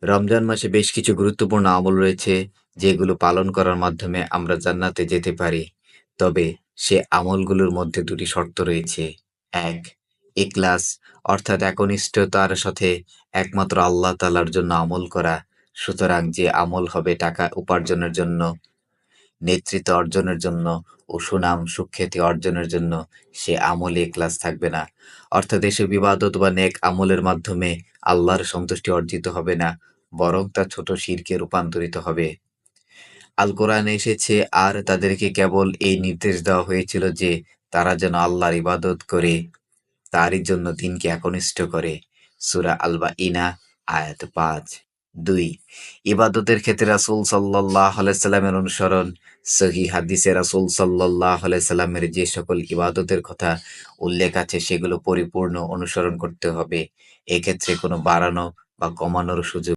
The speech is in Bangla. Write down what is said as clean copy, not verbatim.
রমজান মাসে বেশ কিছু গুরুত্বপূর্ণ আমল রয়েছে যেগুলো পালন করার মাধ্যমে আমরা জান্নাতে যেতে পারি। তবে সে আমলগুলোর মধ্যে দুটি শর্ত রয়েছে। এক, ইখলাস, অর্থাৎ একনিষ্ঠতার সাথে একমাত্র আল্লাহ তাআলার জন্য আমল করা। সুতরাং যে আমল হবে টাকা উপার্জনের জন্য, নেতৃত্ব অর্জনের জন্য ও সুনাম সুখ্যাতি অর্জনের জন্য, সে আমলে ইখলাস থাকবে না। অর্থাৎ এসব ইবাদত বা নেক আমলের মাধ্যমে আল্লাহর সন্তুষ্টি অর্জিত হবে না, বরং তা ছোট শিরকে রূপান্তরিত হবে। আল কোরআনে এসেছে, আর তাদেরকে কেবল এই নির্দেশ দেওয়া হয়েছিল যে তারা যেন আল্লাহর ইবাদত করে তারই জন্য দিনকে একনিষ্ঠ করে। সূরা আল বায়িনা আয়াত ৫। ২, ইবাদতের ক্ষেত্রে রাসূল সাল্লাল্লাহু আলাইহি সাল্লামের অনুসরণ। সহিহ হাদিসে রাসূল সাল্লাল্লাহু আলাইহি সাল্লামের যে সকল ইবাদতের কথা উল্লেখ আছে সেগুলো পরিপূর্ণ অনুসরণ করতে হবে। এক্ষেত্রে কোনো বাড়ানো বা কমানোর সুযোগ